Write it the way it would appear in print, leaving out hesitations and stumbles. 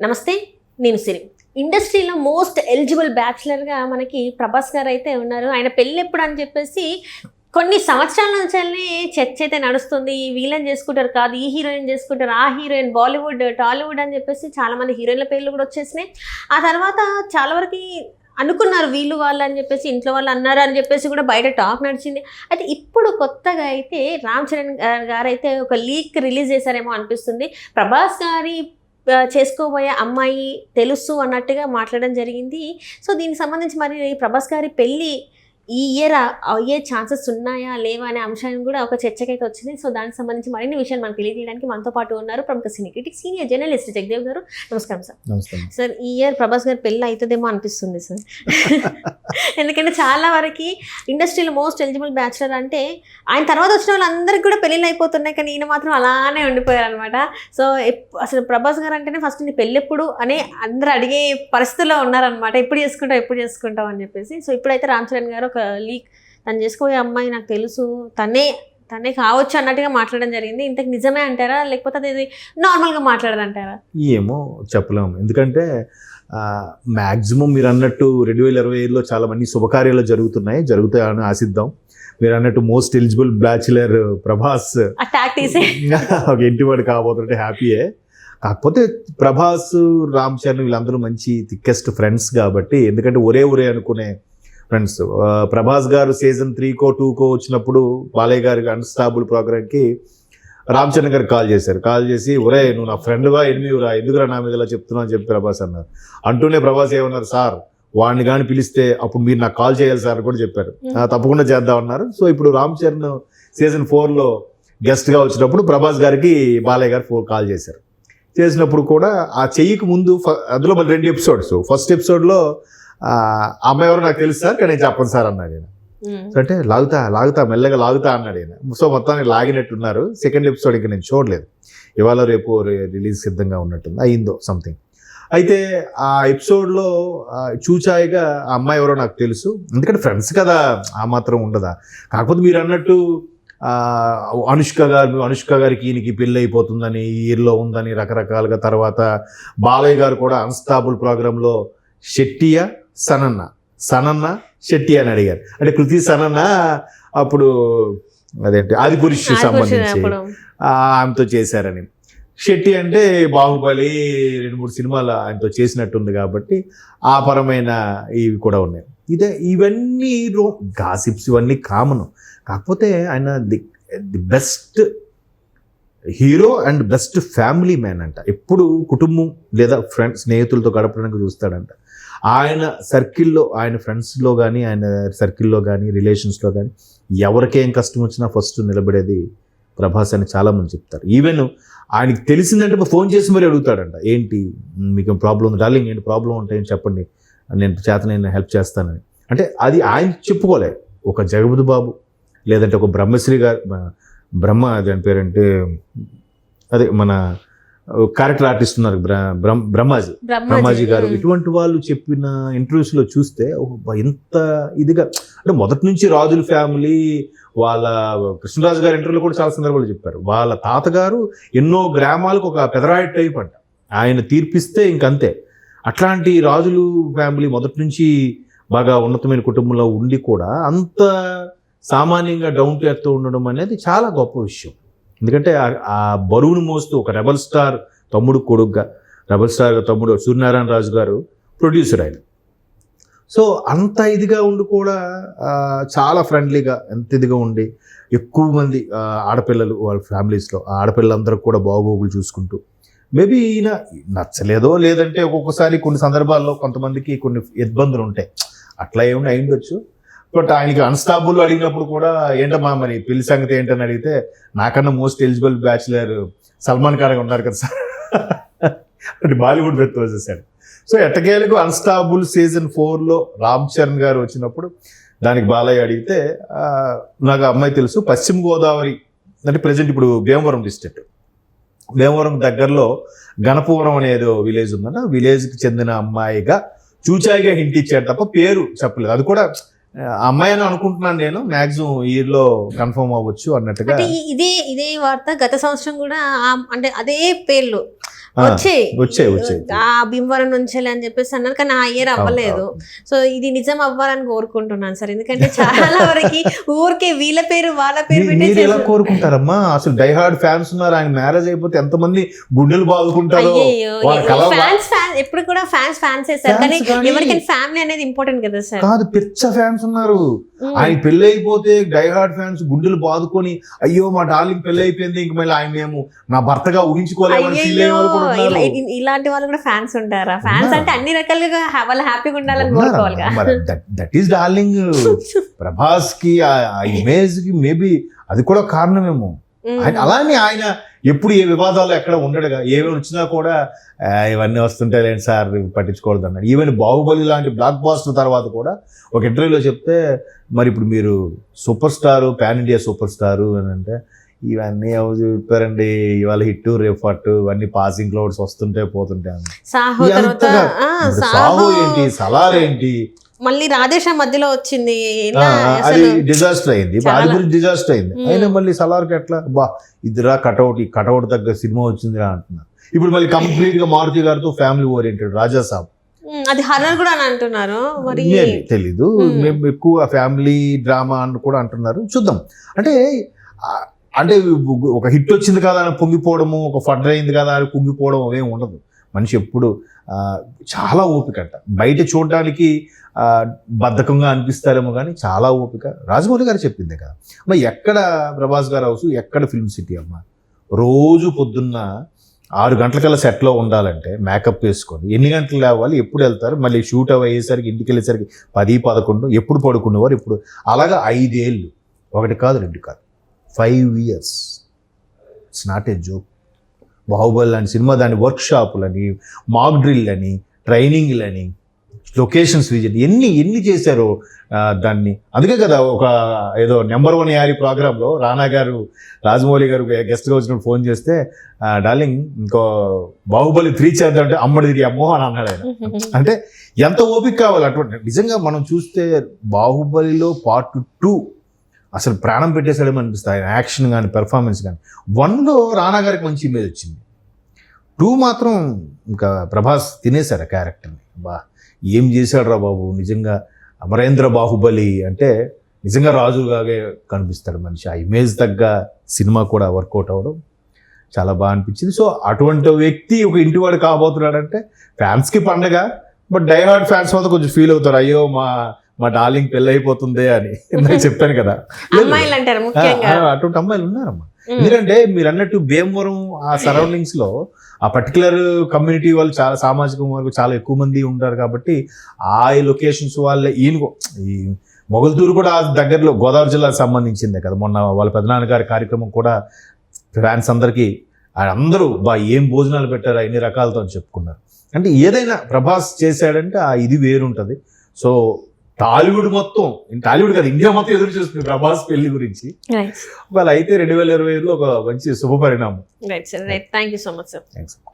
నమస్తే, నేను సిరి. ఇండస్ట్రీలో మోస్ట్ ఎలిజిబుల్ బ్యాచులర్గా మనకి ప్రభాస్ గారు అయితే ఉన్నారు. ఆయన పెళ్ళి ఎప్పుడు అని చెప్పేసి కొన్ని సంవత్సరాల నుంచి చర్చ అయితే నడుస్తుంది. వీళ్ళని చేసుకుంటారు కాదు, ఈ హీరోయిన్ చేసుకుంటారు, ఆ హీరోయిన్, బాలీవుడ్, టాలీవుడ్ అని చెప్పేసి చాలామంది హీరోయిన్ల పేర్లు కూడా వచ్చేసినాయి. ఆ తర్వాత చాలా వరకు అనుకున్నారు వీళ్ళు వాళ్ళు అని చెప్పేసి, ఇంట్లో వాళ్ళు అన్నారు అని చెప్పేసి కూడా బయట టాక్ నడిచింది. అయితే ఇప్పుడు కొత్తగా అయితే రామ్ చరణ్ గారు అయితే ఒక లీక్ రిలీజ్ చేశారేమో అనిపిస్తుంది. ప్రభాస్ గారి చేసుకోబోయే అమ్మాయి తెలుసు అన్నట్టుగా మాట్లాడడం జరిగింది. సో దీనికి సంబంధించి మరి ప్రభాస్ గారి పెళ్ళి ఈ ఇయర్ అయ్యే ఛాన్సెస్ ఉన్నాయా లేవా అనే అంశాన్ని కూడా ఒక చర్చకైతే వచ్చింది. సో దానికి సంబంధించి మరిన్ని విషయాలు మనకు తెలియజేయడానికి మనతో పాటు ఉన్నారు ప్రముఖ సినీ క్రిటిక్, సీనియర్ జర్నలిస్ట్ జగదేవ్ గారు. నమస్కారం సార్. నమస్కారం సార్, ఈ ఇయర్ ప్రభాస్ గారి పెళ్ళి అవుతుందేమో అనిపిస్తుంది సార్. ఎందుకంటే చాలా వరకు ఇండస్ట్రీలో మోస్ట్ ఎలిజిబుల్ బ్యాచులర్ అంటే ఆయన తర్వాత వచ్చిన వాళ్ళందరికీ కూడా పెళ్ళిళ్ళు అయిపోతున్నాయి, కానీ ఈయన మాత్రం అలానే ఉండిపోయారు అనమాట. సో అసలు ప్రభాస్ గారు అంటేనే ఫస్ట్ నీ పెళ్ళి ఎప్పుడు అని అందరూ అడిగే పరిస్థితుల్లో ఉన్నారనమాట. ఎప్పుడు చేసుకుంటాం అని చెప్పేసి. సో ఇప్పుడైతే రామ్ చరణ్ గారు ఒక లీక్, తను చేసుకోబోయే అమ్మాయి నాకు తెలుసు, తనే కావచ్చు అన్నట్టుగా మాట్లాడడం జరిగింది. ఇంతకు నిజమే అంటారా, లేకపోతే అది నార్మల్గా మాట్లాడదంటారా? ఏమో చెప్పలేము. ఎందుకంటే మ్యాక్సిమం మీరు అన్నట్టు 2025లో చాలా మంది శుభకార్యాలు జరుగుతాయని ఆశిద్దాం. మీరు అన్నట్టు మోస్ట్ ఎలిజిబుల్ బ్యాచులర్ ప్రభాస్ ఒక ఇంటివాడు కాబోతుంటే హ్యాపీయే. కాకపోతే ప్రభాస్, రామ్ చరణ్ వీళ్ళందరూ మంచి థిక్కెస్ట్ ఫ్రెండ్స్ కాబట్టి, ఎందుకంటే ఒరే అనుకునే ఫ్రెండ్స్. ప్రభాస్ గారు సీజన్ 3కో 2కో వచ్చినప్పుడు బాలయ్య గారికి అన్స్టాబుల్ ప్రోగ్రామ్కి రామ్ చరణ్ గారికి కాల్ చేసి ఒరే నువ్వు నా ఫ్రెండ్గా ఎనిమిదిరా, ఎందుకురా నా మీద ఇలా చెప్తున్నావు అని చెప్పి ప్రభాస్ అన్నారు. అంటూనే ప్రభాస్ ఏమన్నారు, సార్ వాడిని కానీ పిలిస్తే అప్పుడు మీరు నాకు కాల్ చేయాలి సార్ కూడా చెప్పారు. తప్పకుండా చేద్దామన్నారు. సో ఇప్పుడు రామ్ చరణ్ సీజన్ 4లో గెస్ట్గా వచ్చినప్పుడు ప్రభాస్ గారికి బాలయ్య గారు కాల్ చేసినప్పుడు కూడా ఆ చెయ్యికి ముందు అందులో మళ్ళీ 2 ఎపిసోడ్స్. ఫస్ట్ ఎపిసోడ్లో అమ్మాయి ఎవరు నాకు తెలుసు సార్, కానీ నేను చెప్పను సార్ అన్నాడు ఆయన. అంటే లాగుతా మెల్లగా లాగుతా అన్నాడు ఆయన. సో మొత్తానికి లాగినట్టున్నారు. సెకండ్ ఎపిసోడ్ ఇంకా నేను చూడలేదు, ఇవాళ రేపు రిలీజ్ సిద్ధంగా ఉన్నట్టుంది, అయిందో సంథింగ్. అయితే ఆ ఎపిసోడ్లో చూచాయిగా ఆ అమ్మాయి ఎవరో నాకు తెలుసు, ఎందుకంటే ఫ్రెండ్స్ కదా, ఆ మాత్రం ఉండదా. కాకపోతే మీరు అన్నట్టు అనుష్క గారికి ఈయనకి పెళ్ళి అయిపోతుందని, ఇయర్లో ఉందని రకరకాలుగా, తర్వాత బాలయ్య గారు కూడా అన్స్టాబుల్ ప్రోగ్రాంలో సనన్న శెట్టి అని అడిగారు. అంటే కృతి సనన్న అప్పుడు అదేంటి ఆదిపురుష్ సంబంధించి ఆమెతో చేశారని. శెట్టి అంటే బాహుబలి 2-3 సినిమాలు ఆయనతో చేసినట్టుంది కాబట్టి ఆ పరమైన ఇవి కూడా ఉన్నాయి. ఇవన్నీ గాసిప్స్, ఇవన్నీ కామన్. కాకపోతే ఆయన the best hero and best family man అంట. ఎప్పుడు కుటుంబం లేదా ఫ్రెండ్స్, స్నేహితులతో గడపడానికి చూస్తాడంట. ఆయన సర్కిల్లో, ఆయన ఫ్రెండ్స్లో కానీ, ఆయన సర్కిల్లో కానీ, రిలేషన్స్లో కానీ ఎవరికేం కష్టం వచ్చినా ఫస్ట్ నిలబడేది ప్రభాస్ అని చాలామంది చెప్తారు. ఈవెన్ ఆయనకి తెలిసిందంటే ఫోన్ చేసి మరీ అడుగుతాడంట, ఏంటి మీకు ప్రాబ్లం ఉంది డార్లింగ్, ఏంటి ప్రాబ్లం ఉంటాయని చెప్పండి, నేను హెల్ప్ చేస్తానని. అంటే అది ఆయన చెప్పుకోలే. ఒక జగపతి బాబు లేదంటే ఒక బ్రహ్మశ్రీ గారు, దాని పేరంటే అదే మన క్యారెక్టర్ ఆర్టిస్ట్ ఉన్నారు బ్రహ్మాజీ గారు, ఇటువంటి వాళ్ళు చెప్పిన ఇంటర్వ్యూస్లో చూస్తే ఎంత ఇదిగా, అంటే మొదటి నుంచి రాజుల ఫ్యామిలీ వాళ్ళ కృష్ణరాజు గారి ఇంటర్వ్యూలో కూడా చాలా సందర్భాలు చెప్పారు. వాళ్ళ తాతగారు ఎన్నో గ్రామాలకు ఒక పెదరాయి టైప్ అంట, ఆయన తీర్పిస్తే ఇంకంతే. అట్లాంటి రాజులు ఫ్యామిలీ మొదటి నుంచి బాగా ఉన్నతమైన కుటుంబంలో ఉండి కూడా అంత సామాన్యంగా డౌన్ టు ఎర్త్ ఉండడం అనేది చాలా గొప్ప విషయం. ఎందుకంటే ఆ బరువును మోస్తూ ఒక రెబల్ స్టార్ తమ్ముడు కొడుగ్గా, రెబల్ స్టార్ తమ్ముడు సూర్యనారాయణ రాజు గారు ప్రొడ్యూసర్ ఆయన. సో అంత ఇదిగా ఉండి కూడా చాలా ఫ్రెండ్లీగా, ఎంత ఇదిగా ఉండి ఎక్కువ మంది ఆడపిల్లలు వాళ్ళ ఫ్యామిలీస్లో ఆడపిల్లలందరూ కూడా బాగోగులు చూసుకుంటూ, మేబీ ఈయన నచ్చలేదో లేదంటే ఒక్కొక్కసారి కొన్ని సందర్భాల్లో కొంతమందికి కొన్ని ఇబ్బందులు ఉంటాయి, అట్లా ఏమైనా అయిండొచ్చు. బట్ ఆయనకి అన్స్టాబుల్ అడిగినప్పుడు కూడా ఏంటమ్మా మరి పెళ్లి సంగతి ఏంటని అడిగితే, నాకన్నా most eligible bachelor Salman Khan ఉన్నారు కదా సార్ అంటే బాలీవుడ్ వ్యక్తి వచ్చేసాడు. సో ఎట్టకేలకు అన్స్టాబుల్ సీజన్ 4లో రామ్ చరణ్ గారు వచ్చినప్పుడు దానికి బాలయ్య అడిగితే, నాకు అమ్మాయి తెలుసు, పశ్చిమ గోదావరి అంటే ప్రజెంట్ ఇప్పుడు భీమవరం డిస్ట్రిక్ట్, భీమవరం దగ్గరలో గణపవరం అనేది విలేజ్ ఉందంట, విలేజ్కి చెందిన అమ్మాయిగా చూచాయిగా హింట్ ఇచ్చాడు తప్ప పేరు చెప్పలేదు. అది కూడా అమ్మాయి అని అనుకుంటున్నాను నేను, మాక్సిమం ఇయర్లో కన్ఫర్మ్ అవ్వచ్చు అన్నట్టుగా. ఇదే వార్త గత సంవత్సరం కూడా అంటే అదే పేర్లు వచ్చాయి ఆ భీమవరం నుంచి అని చెప్పేసి అన్నారు, కానీ ఆ ఇయర్ అవ్వలేదు. సో ఇది నిజం అవ్వాలని కోరుకుంటున్నాను సార్, ఎందుకంటే చాలా వరకు ఊరికే వీళ్ళ పేరు వాళ్ళ పేరు మీరు ఎలా కోరుకుంటారమ్మా? అసలు డైహార్డ్ ఫ్యాన్స్ ఉన్నారు, ఆయన మ్యారేజ్ అయిపోతే ఎంతమంది గుండెలు బాదుకుంటారు. ఫ్యాన్స్ ఎప్పుడు కూడా ఫ్యాన్స్ సార్, కానీ ఎవరికైనా ఫ్యామిలీ అనేది ఇంపార్టెంట్ కదా సార్. కాదు, పిచ్చ ఫ్యాన్స్ ఉన్నారు. ఆయన పెళ్లి అయిపోతే డైహార్డ్ ఫ్యాన్స్ గుండెలు బాదుకొని, అయ్యో మా డార్లింగ్ పెళ్లి అయిపోయింది, ఇంక మళ్ళీ ఆయన మేము నా భర్తగా ఊహించుకోలేమని ఫీల్ అయ్యే వాళ్ళు కూడా ఉన్నారు. ఇలాంటి వాళ్ళు కూడా ఫ్యాన్స్ ఉంటారా? ఫ్యాన్స్ అంటే అన్ని రకాలుగా వాళ్ళు హ్యాపీగా ఉండాలని కోరుకోవాలి. That is darling. ప్రభాస్ కి ఆ ఇమేజ్ కి మేబీ అది కూడా కారణమేమో. అలానే ఆయన ఎప్పుడు ఏ వివాదాలు ఎక్కడ ఉండడుగా, ఏమేమి వచ్చినా కూడా ఇవన్నీ వస్తుంటాయి సార్ పట్టించుకోవద్దు అన్నాడు. ఈవెన్ బాహుబలి లాంటి బ్లాక్ బాస్టర్ తర్వాత కూడా ఒక ఇంటర్వ్యూలో చెప్తే, మరి ఇప్పుడు మీరు super star, pan India super star అని అంటే, ఇవన్నీ చెప్పారండి, ఇవాళ హిట్ రేపు ఫట్ ఇవన్నీ పాసింగ్ క్లౌడ్స్ వస్తుంటే పోతుంటే. సాహో ఏంటి, సలార్ ఏంటి, మళ్ళీ రాధేశ మధ్యలో వచ్చింది, అది డిజాస్టర్ అయింది, అది గురించి డిజాస్టర్ అయింది. అయినా మళ్ళీ సలార్కి ఎట్లా బా ఇదిరా కటౌట్, ఈ కటౌట్ దగ్గర సినిమా వచ్చిందిరా అంటున్నారు. ఇప్పుడు మళ్ళీ కంప్లీట్ గా మారుతి గారితో ఫ్యామిలీ ఓరియంటెడ్ రాజా సాబ్, అది హర్రర్ కూడా అని అంటున్నారు. మరి తెలీదు, మేము ఎక్కువ ఫ్యామిలీ డ్రామా అని కూడా అంటున్నారు. చూద్దాం. అంటే ఒక హిట్ వచ్చింది కదా అని పొంగిపోవడము, ఒక ఫడ్ అయింది కదా అని పొంగిపోవడం ఏమి ఉండదు. మనిషి ఎప్పుడు చాలా ఓపిక అంట. బయట చూడడానికి బద్ధకంగా అనిపిస్తారేమో కానీ చాలా ఓపిక. రాజమౌళి గారు చెప్పిందే కదా. మరి ఎక్కడ ప్రభాస్ గారు హౌస్, ఎక్కడ ఫిల్మ్ సిటీ అమ్మ. రోజు పొద్దున్న 6 గంటలకల్లా సెట్లో ఉండాలంటే మేకప్ వేసుకొని ఎన్ని గంటలు లేవాలి, ఎప్పుడు వెళ్తారు, మళ్ళీ షూట్ అయ్యేసరికి ఇంటికి వెళ్ళేసరికి 10, 11, ఎప్పుడు పడుకునేవారు, ఎప్పుడు అలాగా 5 ఏళ్ళు, 1 కాదు 2 కాదు 5 years. It's not a joke. Baahubali లాంటి సినిమా దాని వర్క్షాపులని, మాక్ డ్రిల్ అని, ట్రైనింగ్లని, లొకేషన్స్ విజిట్ ఎన్ని చేశారో దాన్ని. అందుకే కదా ఒక ఏదో నెంబర్ 1 యారీ ప్రోగ్రాంలో రానా గారు రాజమౌళి గారు గెస్ట్గా వచ్చినప్పుడు ఫోన్ చేస్తే, డార్లింగ్ ఇంకో బాహుబలి 3 చేద్దామంటే అమ్మడిది అమ్మో అని అన్నాడు ఆయన. అంటే ఎంత ఓపిక కావాలి అటువంటి. నిజంగా మనం చూస్తే బాహుబలిలో పార్ట్ 2 అసలు ప్రాణం పెట్టేసాడేమో అనిపిస్తుంది. ఆయన యాక్షన్ కానీ పెర్ఫార్మెన్స్ కానీ. 1లో రానా గారికి మంచి ఇమేజ్ వచ్చింది, 2 మాత్రం ఇంకా ప్రభాస్ తినేశారు ఆ క్యారెక్టర్ని. బా ఏం చేశాడు రా బాబు, నిజంగా అమరేంద్ర బాహుబలి అంటే నిజంగా రాజుగాగే కనిపిస్తాడు మనిషి. ఆ ఇమేజ్ తగ్గ సినిమా కూడా వర్కౌట్ అవ్వడం చాలా బాగా అనిపించింది. సో అటువంటి వ్యక్తి ఒక ఇంటివాడు కాబోతున్నాడంటే ఫ్యాన్స్కి పండగ. బట్ డైహార్డ్ ఫ్యాన్స్ వల్ల కొంచెం ఫీల్ అవుతారు, అయ్యో మా డార్లింగ్ పెళ్ళి అయిపోతుంది అని నేను చెప్పాను కదా. అటువంటి అమ్మాయిలు ఉన్నారమ్మా. ఎందుకంటే మీరు అన్నట్టు భీమవరం ఆ సరౌండింగ్స్ లో ఆ పర్టికులర్ కమ్యూనిటీ వాళ్ళు చాలా సామాజిక వర్గం చాలా ఎక్కువ మంది ఉంటారు కాబట్టి ఆ లొకేషన్స్ వాళ్ళ ఈ మొగల్తూరు కూడా దగ్గరలో గోదావరి జిల్లాకు సంబంధించిందే కదా. మొన్న వాళ్ళ పెదనాన్నగారి కార్యక్రమం కూడా ఫ్యాన్స్ అందరికీ అందరూ ఏం భోజనాలు పెట్టారు ఎన్ని రకాలతో అని చెప్పుకున్నారు. అంటే ఏదైనా ప్రభాస్ చేశాడంటే ఇది వేరుంటుంది. సో టాలీవుడ్ మొత్తం, టాలీవుడ్ కాదు ఇండియా మొత్తం ఎదురు చూస్తుంది ప్రభాస్ పెళ్లి గురించి. వాళ్ళు అయితే 2025లో ఒక మంచి శుభ పరిణామం. Right sir, right. Thank you so much sir. Thanks.